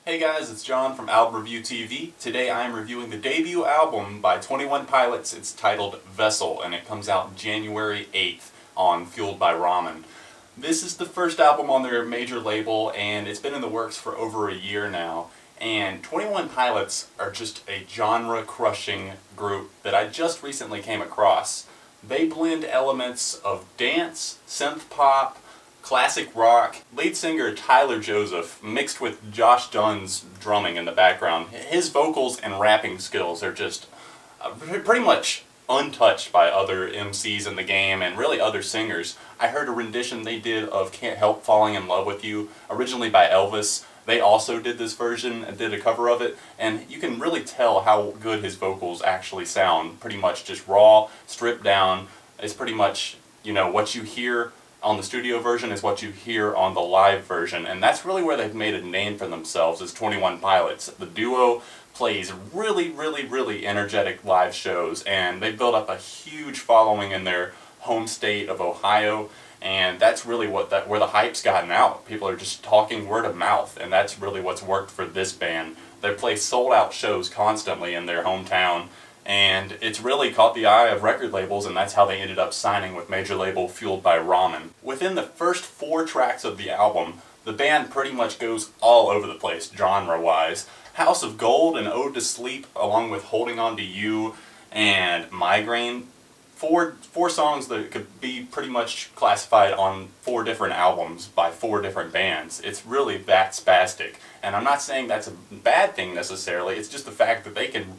Hey guys, it's John from Album Review TV. Today I am reviewing the debut album by 21 Pilots. It's titled Vessel, and it comes out January 8th on Fueled by Ramen. This is the first album on their major label, and it's been in the works for over a year now. And 21 Pilots are just a genre-crushing group that I just recently came across. They blend elements of dance, synth pop, classic rock. Lead singer Tyler Joseph mixed with Josh Dunn's drumming in the background. His vocals and rapping skills are just pretty much untouched by other MCs in the game and really other singers. I heard a rendition they did of Can't Help Falling in Love with You, originally by Elvis. They also did this version and did a cover of it, and you can really tell how good his vocals actually sound. Pretty much just raw, stripped down. It's pretty much, you know, what you hear on the studio version is what you hear on the live version, and that's really where they've made a name for themselves as 21 Pilots. The duo plays really energetic live shows, and they've built up a huge following in their home state of Ohio, and that's really where the hype's gotten out. People are just talking word of mouth, and that's really what's worked for this band. They play sold-out shows constantly in their hometown, and it's really caught the eye of record labels, and that's how they ended up signing with major label Fueled by Ramen. Within the first 4 tracks of the album, the band pretty much goes all over the place genre-wise. House of Gold and Ode to Sleep, along with Holding On to You and Migraine, four songs that could be pretty much classified on 4 different albums by 4 different bands. It's really that spastic. And I'm not saying that's a bad thing necessarily, it's just the fact that they can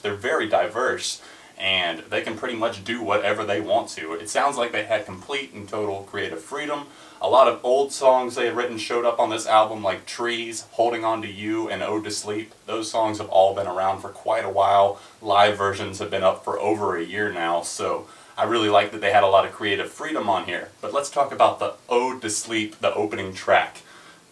they're very diverse, and they can pretty much do whatever they want to. It sounds like they had complete and total creative freedom. A lot of old songs they had written showed up on this album, like Trees, Holding On to You, and Ode to Sleep. Those songs have all been around for quite a while. Live versions have been up for over a year now, so I really like that they had a lot of creative freedom on here. But let's talk about the Ode to Sleep, the opening track.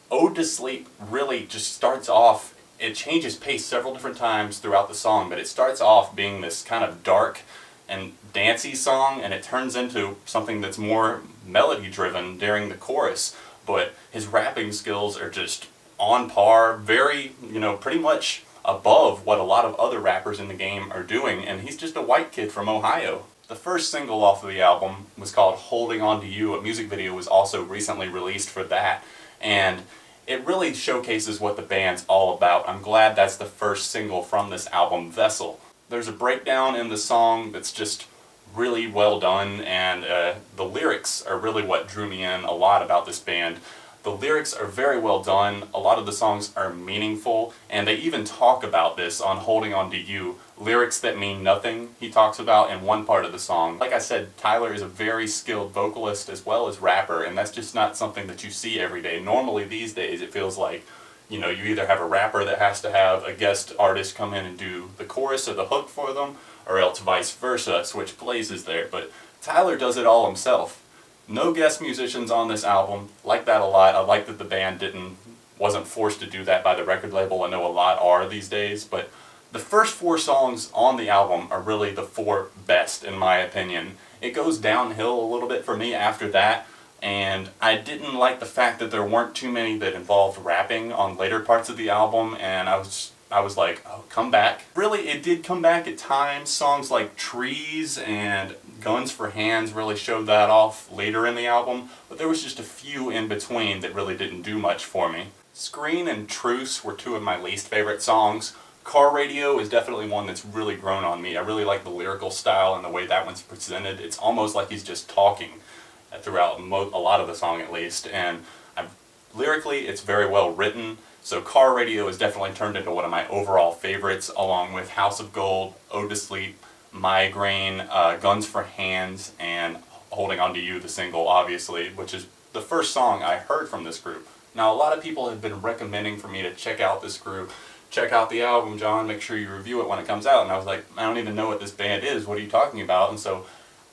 Ode to Sleep really just starts off, it changes pace several different times throughout the song, but it starts off being this kind of dark and dancey song, and it turns into something that's more melody driven during the chorus. But his rapping skills are just on par, very, pretty much above what a lot of other rappers in the game are doing, and he's just a white kid from Ohio. The first single off of the album was called Holding On to You. A music video was also recently released for that, and it really showcases what the band's all about. I'm glad that's the first single from this album, Vessel. There's a breakdown in the song that's just really well done, and the lyrics are really what drew me in a lot about this band. The lyrics are very well done, a lot of the songs are meaningful, and they even talk about this on Holding On to You. Lyrics that mean nothing, he talks about in one part of the song. Like I said, Tyler is a very skilled vocalist as well as rapper, and that's just not something that you see every day. Normally these days it feels like, you either have a rapper that has to have a guest artist come in and do the chorus or the hook for them, or else vice versa, switch places there. But Tyler does it all himself. No guest musicians on this album. Like that a lot. I like that the band wasn't forced to do that by the record label. I know a lot are these days, but the first 4 songs on the album are really the 4 best in my opinion. It goes downhill a little bit for me after that, and I didn't like the fact that there weren't too many that involved rapping on later parts of the album, and I was like, oh, come back. Really, it did come back at times. Songs like Trees and Guns for Hands really showed that off later in the album, but there was just a few in between that really didn't do much for me. Screen and Truce were 2 of my least favorite songs. Car Radio is definitely one that's really grown on me. I really like the lyrical style and the way that one's presented. It's almost like he's just talking throughout a lot of the song at least, and lyrically it's very well written. So Car Radio has definitely turned into one of my overall favorites, along with House of Gold, Ode to Sleep, Migraine, Guns for Hands, and Holding On to You, the single, obviously, which is the first song I heard from this group. Now, a lot of people have been recommending for me to check out this group. Check out the album, John, make sure you review it when it comes out. And I was like, I don't even know what this band is, what are you talking about? And so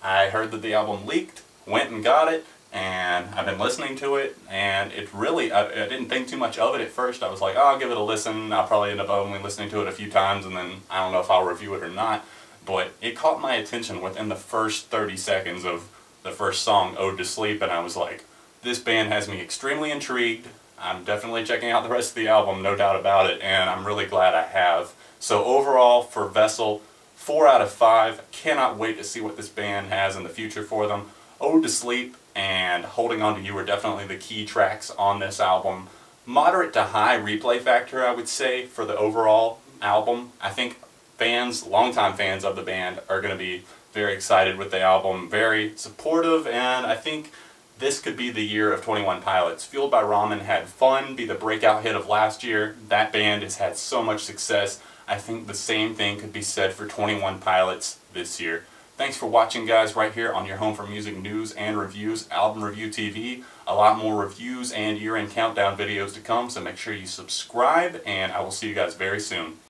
I heard that the album leaked, went and got it, and I've been listening to it, and it really, I didn't think too much of it at first. I was like, oh, I'll give it a listen. I'll probably end up only listening to it a few times, and then I don't know if I'll review it or not. But it caught my attention within the first 30 seconds of the first song, Ode to Sleep, and I was like, this band has me extremely intrigued. I'm definitely checking out the rest of the album, no doubt about it, and I'm really glad I have. So overall, for Vessel, 4 out of 5. Cannot wait to see what this band has in the future for them. Ode to Sleep and Holding On To You are definitely the key tracks on this album. Moderate to high replay factor, I would say, for the overall album. I think fans, longtime fans of the band, are going to be very excited with the album, very supportive, and I think this could be the year of 21 Pilots. Fueled by Ramen had Fun be the breakout hit of last year. That band has had so much success. I think the same thing could be said for 21 Pilots this year. Thanks for watching, guys, right here on your home for music news and reviews, Album Review TV. A lot more reviews and year-end countdown videos to come, so make sure you subscribe, and I will see you guys very soon.